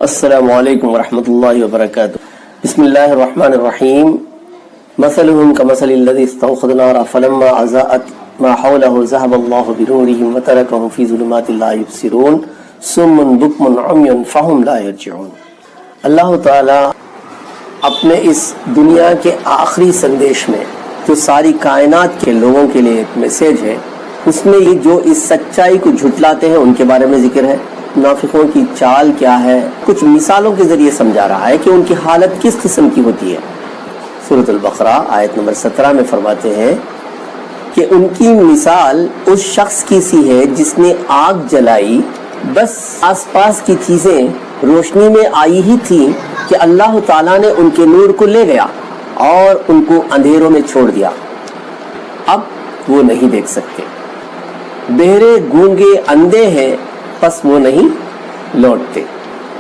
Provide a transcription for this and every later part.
السلام علیکم ورحمۃ اللہ وبرکاتہ۔ بسم اللہ الرحمن الرحیم۔ مثلهم كمثل الذي استوقد نارا فلما اضاءت ما حوله ذهب الله بنورهم وتركهم في ظلمات لا يبصرون صم بكم عمي فهم لا يرجعون۔ اللہ تعالی اپنے اس دنیا کے آخری سندیش میں جو ساری کائنات کے لوگوں کے لیے ایک میسیج ہے، اس میں یہ جو اس سچائی کو جھٹلاتے ہیں ان کے بارے میں ذکر ہے، منافقوں کی چال کیا ہے، کچھ مثالوں کے ذریعے سمجھا رہا ہے کہ ان کی حالت کس قسم کی ہوتی ہے۔ سورۃ البقرہ آیت نمبر 17 میں فرماتے ہیں کہ ان کی مثال اس شخص کی سی ہے جس نے آگ جلائی، بس آس پاس کی چیزیں روشنی میں آئی ہی تھی کہ اللہ تعالیٰ نے ان کے نور کو لے گیا اور ان کو اندھیروں میں چھوڑ دیا، اب وہ نہیں دیکھ سکتے۔ بہرے گونگے اندھے ہیں پس وہ نہیں لوٹتے۔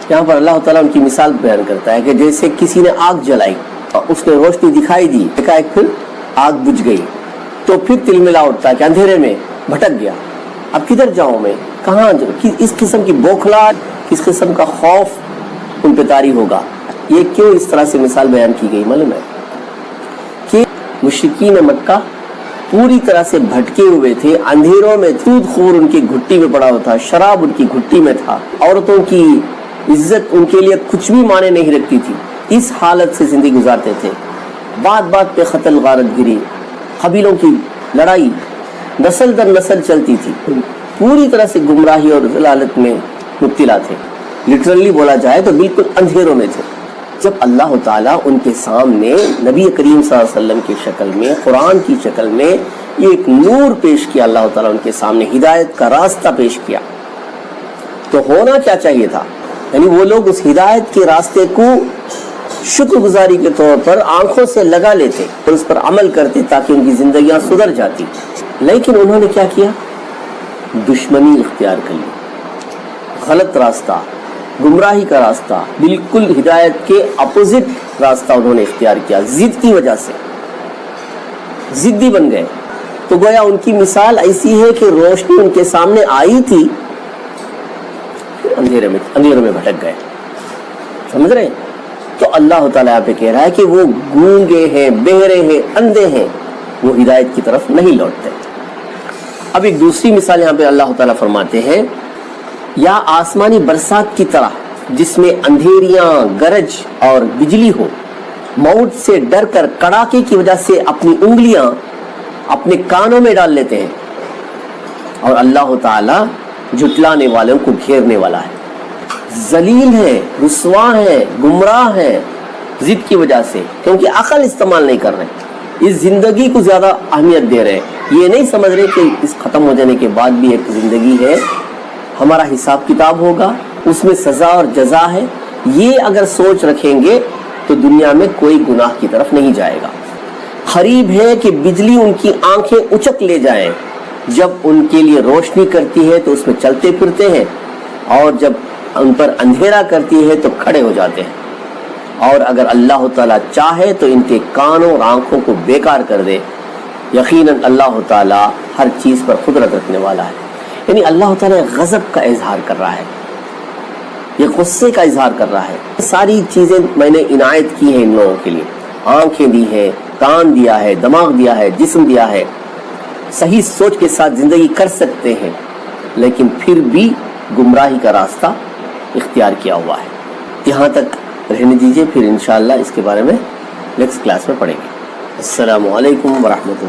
یہاں پر اللہ تعالیٰ ان کی مثال بیان کرتا ہے کہ جیسے کسی نے آگ جلائی اور اس نے روشنی دکھائی دی، ایک پھر آگ بجھ گئی، تو پھر تلملا اٹھتا ہے کہ اندھیرے میں بھٹک گیا، اب کدھر جاؤں میں، کہاں جاؤں؟ اس قسم کی بوکھلاہٹ، اس قسم کا خوف ان پہ طاری ہوگا۔ یہ کیوں اس طرح سے مثال بیان کی گئی معلوم ہے کہ مشرکین مکہ پوری طرح سے بھٹکے ہوئے تھے، اندھیروں میں، سود خور ان کی گھٹی میں پڑا ہوا تھا، شراب ان کی گھٹی میں تھا، عورتوں کی عزت ان کے لیے کچھ بھی معنی نہیں رکھتی تھی، اس حالت سے زندگی گزارتے تھے۔ بات بات پہ قتل غارت گری، قبیلوں کی لڑائی نسل در نسل چلتی تھی، پوری طرح سے گمراہی اور ضلالت میں مبتلا تھے، لٹرلی بولا جائے تو بالکل اندھیروں میں تھے۔ جب اللہ تعالیٰ ان کے سامنے نبی کریم صلی اللہ علیہ وسلم کی شکل میں، قرآن کی شکل میں ایک نور پیش کیا، اللہ تعالیٰ ان کے سامنے ہدایت کا راستہ پیش کیا، تو ہونا کیا چاہیے تھا؟ یعنی وہ لوگ اس ہدایت کے راستے کو شکر گزاری کے طور پر آنکھوں سے لگا لیتے اور اس پر عمل کرتے تاکہ ان کی زندگیاں سدھر جاتی، لیکن انہوں نے کیا کیا؟ دشمنی اختیار کر لی، غلط راستہ، گمراہی کا راستہ، بالکل ہدایت کے اپوزٹ راستہ انہوں نے اختیار کیا، ضد کی وجہ سے ضدی بن گئے۔ تو گویا ان کی مثال ایسی ہے کہ روشنی ان کے سامنے آئی تھی، اندھیروں میں بھٹک گئے، سمجھ رہے ہیں؟ تو اللہ تعالیٰ یہاں پہ کہہ رہا ہے کہ وہ گونگے ہیں، بہرے ہیں، اندھے ہیں، وہ ہدایت کی طرف نہیں لوٹتے۔ اب ایک دوسری مثال یہاں پہ اللہ تعالیٰ فرماتے ہیں، یا آسمانی برسات کی طرح جس میں اندھیریاں، گرج اور بجلی ہو، موت سے ڈر کر کڑاکے کی وجہ سے اپنی انگلیاں اپنے کانوں میں ڈال لیتے ہیں، اور اللہ تعالیٰ جھٹلانے والوں کو گھیرنے والا ہے، ذلیل ہے، رسوا ہے، گمراہ ہے، ضد کی وجہ سے، کیونکہ عقل استعمال نہیں کر رہے، اس زندگی کو زیادہ اہمیت دے رہے ہیں، یہ نہیں سمجھ رہے کہ اس ختم ہو جانے کے بعد بھی ایک زندگی ہے، ہمارا حساب کتاب ہوگا، اس میں سزا اور جزا ہے۔ یہ اگر سوچ رکھیں گے تو دنیا میں کوئی گناہ کی طرف نہیں جائے گا۔ قریب ہے کہ بجلی ان کی آنکھیں اچک لے جائیں، جب ان کے لیے روشنی کرتی ہے تو اس میں چلتے پھرتے ہیں، اور جب ان پر اندھیرا کرتی ہے تو کھڑے ہو جاتے ہیں، اور اگر اللہ تعالیٰ چاہے تو ان کے کانوں اور آنکھوں کو بیکار کر دے۔ یقیناً اللہ تعالیٰ ہر چیز پر قدرت رکھنے والا ہے۔ یعنی اللہ تعالیٰ غضب کا اظہار کر رہا ہے، یہ غصے کا اظہار کر رہا ہے۔ ساری چیزیں میں نے عنایت کی ہیں ان لوگوں کے لیے، آنکھیں دی ہیں، کان دیا ہے، دماغ دیا ہے، جسم دیا ہے، صحیح سوچ کے ساتھ زندگی کر سکتے ہیں، لیکن پھر بھی گمراہی کا راستہ اختیار کیا ہوا ہے۔ یہاں تک رہنے دیجئے، پھر انشاءاللہ اس کے بارے میں نیکسٹ کلاس میں پڑھیں گے۔ السلام علیکم ورحمۃ اللہ۔